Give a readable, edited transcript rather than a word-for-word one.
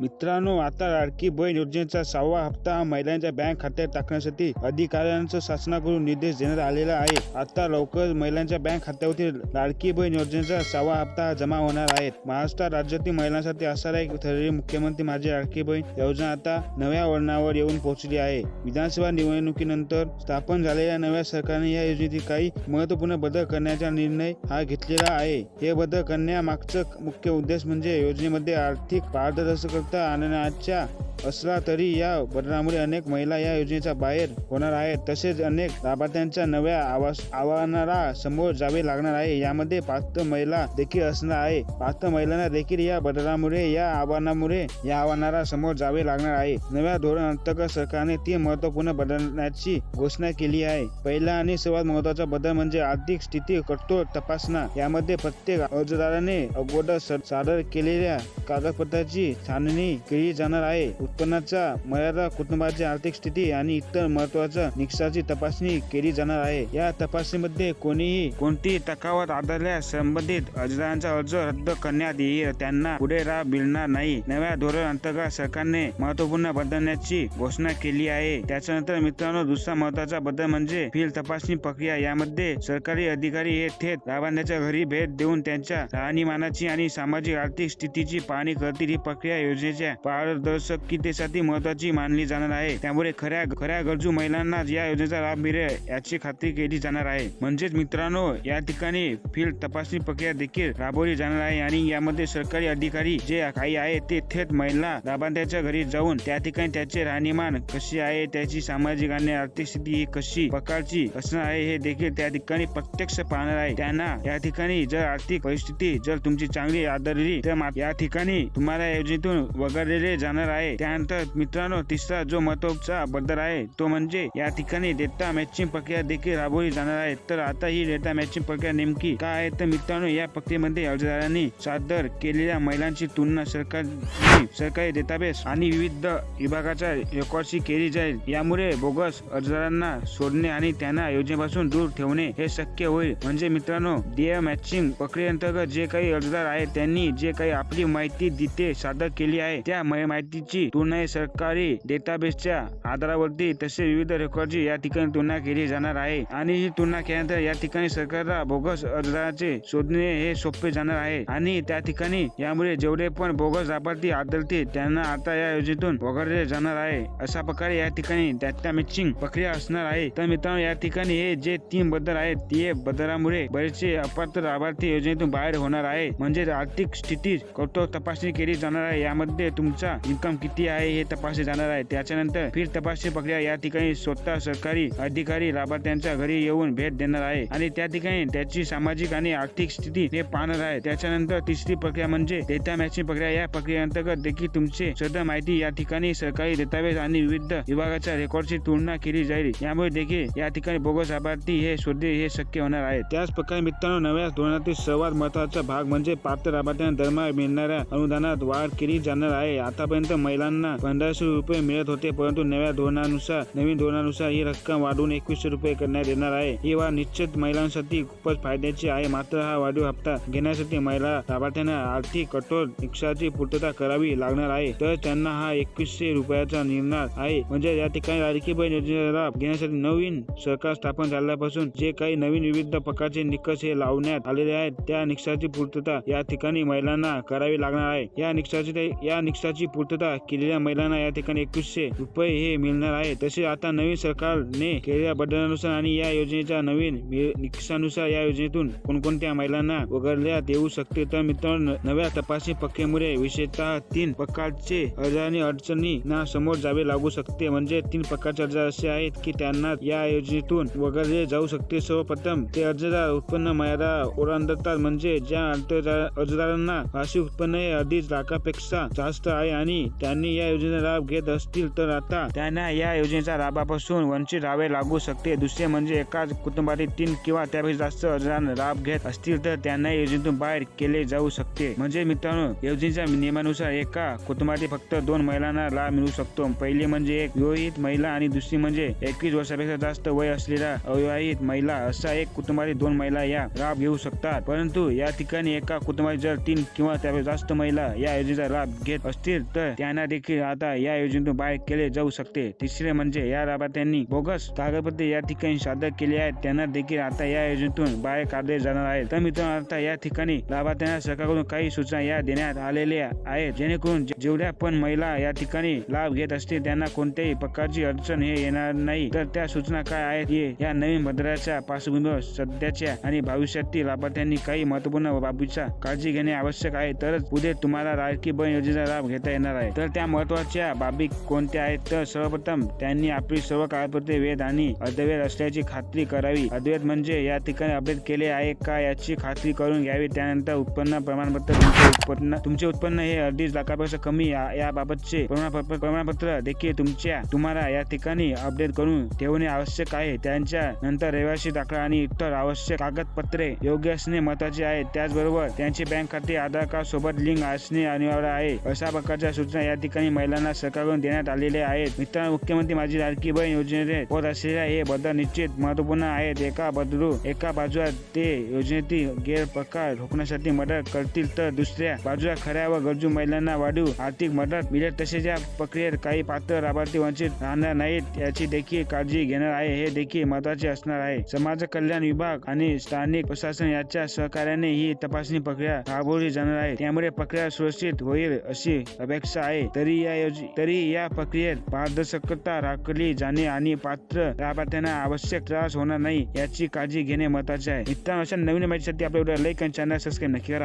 मित्रांनो, आता लाडकी बहीण योजनेचा 6वा हप्ता महिलांच्या बँक खात्यात टाकण्यासाठी अधिकाऱ्यांचा शासनाकडून निर्देश देण्यात आलेला आहे. आता लवकर महिलांच्या बँक खात्यावरील लाडकी बहीण योजनेचा 6वा हप्ता जमा होणार आहे. महाराष्ट्र राज्यातील महिलांसाठी असणारी ठरलेली मुख्यमंत्री माझी लाडकी बहीण योजना आता नव्या वळणावर येऊन पोहोचली आहे. विधानसभा निवडणुकीनंतर स्थापन झालेल्या नव्या सरकारने या योजनेतील काही महत्त्वपूर्ण बदल करण्याचा निर्णय घेतलेला आहे. हे बदल करण्यामागचा मुख्य उद्देश म्हणजे योजनेमध्ये आर्थिक पारदर्शकता आणण्याचा असला तरी या बदलामुळे अनेक महिला या योजनेच्या बाहेर होणार आहेत. तसेच अनेक लाभार्थ्यांच्या नव्या आव्हानाला समोर जावे लागणार आहे. यामध्ये पात्र महिला देखील असणार आहे. पात्र महिलांना देखील या बदलामुळे या आव्हानाला समोर जावे लागणार आहे. नव्या धोरण अंतर्गत सरकारने 3 महत्त्वपूर्ण बदलांची घोषणा केली आहे. पहिला आणि सर्वात महत्त्वाचा बदल म्हणजे आर्थिक स्थिती कठोर तपासणा. यामध्ये प्रत्येक अर्जदाराने अगोदर सादर केलेल्या कागदपत्रांची छाननी केली जाणार आहे. उत्पन्नाचा मर्यादा, कुटुंबाची आर्थिक स्थिती आणि इतर महत्त्वाच्या निकषांची तपासणी केली जाणार आहे. या तपासणीमध्ये कोणतीही तफावत आढळल्यास संबंधित अर्जदारांचा अर्ज रद्द करण्यात येईल. त्यांना पुढे राह मिळणार नाही. नव्या धोरण अंतर्गत सरकारने महत्त्वपूर्ण बदलांची घोषणा केली आहे. त्याच्यानंतर मित्रांनो, दुसरा महत्त्वाचा बदल म्हणजे फील्ड तपासणी प्रक्रिया. यामध्ये सरकारी अधिकारी हे थेट लाभार्थ्यांच्या घरी भेट देऊन त्यांच्या राहणीमानाची आणि सामाजिक आर्थिक स्थितीची पाहणी करतील. ही प्रक्रिया योजनेच्या पारदर्शकतेसाठी महत्त्वाची मानली जाणार आहे. त्यामुळे खऱ्या गरजू महिलांना या योजनेचा लाभ मिळेल याची खात्री केली जाणार आहे. म्हणजेच मित्रांनो, या ठिकाणी फील्ड तपासणी प्रक्रिया देखील राबवली जाणार आहे आणि यामध्ये सरकारी अधिकारी जे काही आहे ते थेट महिला लाभार्थ्यांच्या घरी जाऊन त्या ठिकाणी त्याचे राहणीमान कशी आहे, त्याची सामाजिक आणि आर्थिक स्थिती ही कशी प्रकारची असणार आहे हे देखील त्या ठिकाणी प्रत्यक्ष पाहणार आहे. त्यांना या ठिकाणी जर आर्थिक परिस्थिती जर तुमची चांगली आढळली तर या ठिकाणी तुम्हाला योजनेतून वगळले जाणार आहे. त्यानंतर मित्रांनो, तिसरा जो महत्त्वाचा बदल आहे तो म्हणजे या ठिकाणी डेटा मॅचिंग प्रक्रिया देखील राबवली जाणार आहे. तर आता ही डेटा मॅचिंग प्रक्रिया नेमकी काय आहे तर मित्रांनो, या प्रक्रियेमध्ये अर्जदारांनी सादर केलेल्या महिलांची तुलना सरकारी डेटाबेस आणि विविध विभागाच्या रेकॉर्डशी केली जाईल. यामुळे बोगस अर्जदारांना शोधणे आणि त्यांना योजनेपासून दूर ठेवणे हे शक्य होईल. म्हणजे मित्रांनो, डेटा मॅचिंग प्रक्रियेअंतर्गत जे काही अर्जदार आहेत त्यांनी जे काही आपली माहिती तिथे सादर केली आहे त्या माहितीची तुलना सरकारी डेटाबेसच्या आधारावरती तसे विविध रेकॉर्डची या ठिकाणी तुलना केली जाणार आहे. आणि ही तुलना केल्यानंतर या ठिकाणी सरकारला बोगस अर्जदाराचे शोधणे हे सोपे जाणार आहे. आणि त्या ठिकाणी यामुळे जेवढे पण बोगस लाभार्थी आढळतील त्यांना आता या योजनेतून वगळले जाणार आहे. अशा प्रकारे या ठिकाणी डेटा मॅचिंग प्रक्रिया असणार आहे. तर मित्रांनो, या ठिकाणी हे जे 3 बदल आहेत या बदलामुळे बरेचसे अपात्र लाभार्थी योजनेतून बाहेर होणार आहे. म्हणजे आर्थिक स्थिती कठोर तपासणी केली जाणार आहे. यामध्ये तुमचा इन्कम किती आहे हे तपासले जाणार आहे. त्याच्यानंतर फील्ड तपासणी प्रक्रिया या ठिकाणी स्वतः सरकारी अधिकारी लाभार्थ्यांच्या घरी येऊन भेट देणार आहे आणि त्या ठिकाणी त्याची सामाजिक आणि आर्थिक स्थिती हे पाहणार आहे. त्याच्यानंतर तिसरी प्रक्रिया म्हणजे डेटा मॅचिंग प्रक्रिया. या प्रक्रियेअंतर्गत देखील तुमचे सदर माहिती या ठिकाणी सरकारी डेटाबेस आणि विविध विभागाच्या रेकॉर्डची तुलना केली जाईल. यामुळे देखील या ठिकाणी बोगस लाभार्थी हे शोधणे हे शक्य होणार आहे. त्याच प्रकारे मित्रांनो, नव्या धोरणातील सर्वात महत्त्वाचा भाग म्हणजे पात्र लाभार्थ्यांना दरमहा मिळणाऱ्या अनुदानात वाढ केली जाणार आहे. आतापर्यंत महिलांना 1500 रुपये मिळत होते, परंतु नवीन धोरणानुसार ही रक्कम वाढवून 2100 रुपये करण्यात येणार आहे. ही वाढ निश्चित महिलांसाठी खूपच फायद्याची आहे. मात्र हा वाढीव हप्ता घेण्यासाठी महिला लाभार्थ्यांना आर्थिक कठोर निकषाची पूर्तता करावी लागणार आहे. तर त्यांना हा 2100 रुपयाचा निर्णय आहे. म्हणजे या ठिकाणी लाडकी बहीण योजनेचा लाभ घेण्यासाठी नवीन सरकार स्थापन झाल्यापासून जे काही नवीन विविध प्रकारचे निकष हे लावण्यात आलेले आहेत त्या निकषाची पूर्तता या ठिकाणी महिलांना करावी लागणार आहे. या निकषाची पूर्तता केलेल्या महिलांना या ठिकाणी 2100 रुपये हे मिळणार आहे. तसेच आता नवीन सरकारने केलेल्या बदलानुसार आणि या योजनेच्या नवीन निकषानुसार या योजनेतून कोणकोणत्या महिलांना वगळण्यात येऊ शकते. तर मित्रांनो, नव्या तपासणी प्रक्रियेमुळे विशेषतः 3 प्रकारचे अर्जदारांनी अडचणींना समोर जावे लागू शकते. म्हणजे 3 प्रकारचे अर्जदार असे आहेत की त्यांना या योजनेतून वगळले जाऊ शकते. सर्वप्रथम ते अर्जदार उत्पन्न मर्यादा ओलांडतात. म्हणजे ज्या अर्जदारांना वार्षिक उत्पन्न हे 2.5 लाखापेक्षा जास्त आहे आणि त्यांनी कोणी या योजनेचा लाभ घेत असतील तर आता त्यांना या योजनेच्या लाभापासून वंचित राहावे लागू शकते. दुसरे म्हणजे एकाच कुटुंबातील 3 किंवा त्यापेक्षा जास्त अर्जदार लाभ घेत असतील तर त्यांना योजनेतून बाहेर केले जाऊ शकते. म्हणजे मित्रांनो, योजनेच्या नियमानुसार एका कुटुंबातील फक्त 2 महिलांना लाभ मिळू शकतो. पहिली म्हणजे एक विवाहित महिला आणि दुसरी म्हणजे 21 वर्षापेक्षा जास्त वय असलेल्या अविवाहित महिला. असा एक कुटुंबातील 2 महिला या लाभ घेऊ शकतात. परंतु या ठिकाणी एका कुटुंबात जर 3 किंवा त्यापेक्षा जास्त महिला या योजनेचा लाभ घेत असतील तर त्यांना देखील आता या योजनेतून बाहेर केले जाऊ शकते. तिसरे म्हणजे या लाभार्थ्यांनी बोगस कागदपत्रे या ठिकाणी सादर केली आहेत त्यांना देखील आता या योजनेतून बाहेर काढले जाणार आहे. तर मित्रांनो, आता या ठिकाणी लाभार्थ्यांना सरकारकडून काही सूचना या देण्यात आलेल्या आहेत जेणेकरून जेवढ्या पण महिला या ठिकाणी लाभ घेत असतील त्यांना कोणत्याही प्रकारची अडचण हे येणार नाही. तर त्या सूचना काय आहेत या नवीन बदलाच्या पार्श्वभूमीवर सध्याच्या आणि भविष्यातील लाभार्थ्यांनी काही महत्त्वपूर्ण बाबींची काळजी घेणे आवश्यक आहे. तरच पुढे तुम्हाला लाडकी बहीण योजनेचा लाभ घेता येणार आहे. तर त्या महत्त्वाच्या बाबी कोणत्या आहेत? तर सर्वप्रथम त्यांनी आपली सर्व कागदपत्रे वैध आणि अद्ययावत असल्याची खात्री करावी. अद्ययावत म्हणजे या ठिकाणी अपडेट केले आहे का याची खात्री करून घ्यावी. त्यानंतर उत्पन्न प्रमाणपत्र, तुमचे उत्पन्न हे 2.5 लाखापेक्षा कमी याबाबतचे प्रमाणपत्र देखील तुम्हाला या ठिकाणी अपडेट करून ठेवणे आवश्यक आहे. त्यांच्या नंतर रहिवासी दाखला आणि इतर आवश्यक कागदपत्रे योग्य असणे महत्त्वाचे आहे. त्याचबरोबर त्यांचे बँक खाते आधार कार्ड सोबत लिंक असणे अनिवार्य आहे. अशा प्रकारच्या सूचना या ठिकाणी महिलांना सरकारकडून देण्यात आलेल्या आहेत. मित्रांनो, मुख्यमंत्री माझी लाडकी बहीण योजनेत होत असलेल्या हे बदल निश्चित महत्त्वपूर्ण आहेत. एका बाजूला ते योजनेतील गैरप्रकार रोखण्यासाठी मदत करतील तर दुसऱ्या बाजूला खऱ्या व गरजू महिलांना वाढीव आर्थिक मदत मिळेल. तसेच या प्रक्रियेत काही पात्र लाभार्थी वंचित राहणार नाहीत याची देखील काळजी घेणार आहे. हे देखील महत्त्वाचे असणार आहे. समाज कल्याण विभाग आणि स्थानिक प्रशासन यांच्या सहकार्याने ही तपासणी प्रक्रिया राबवली जाणार आहे. त्यामुळे प्रक्रिया सुरक्षित होईल अशी अपेक्षा आहे. तरी या प्रक्रियेत पारदर्शकता राखली जाणे आणि पात्र लाभार्थ्यांना आवश्यक त्रास होणार नाही याची काळजी घेणे महत्त्वाचे आहे. मित्रांनो, अशा नवीन माहितीसाठी आपल्या व्हिडिओला लाईक आणि चॅनल सबस्क्राईब नक्की करा.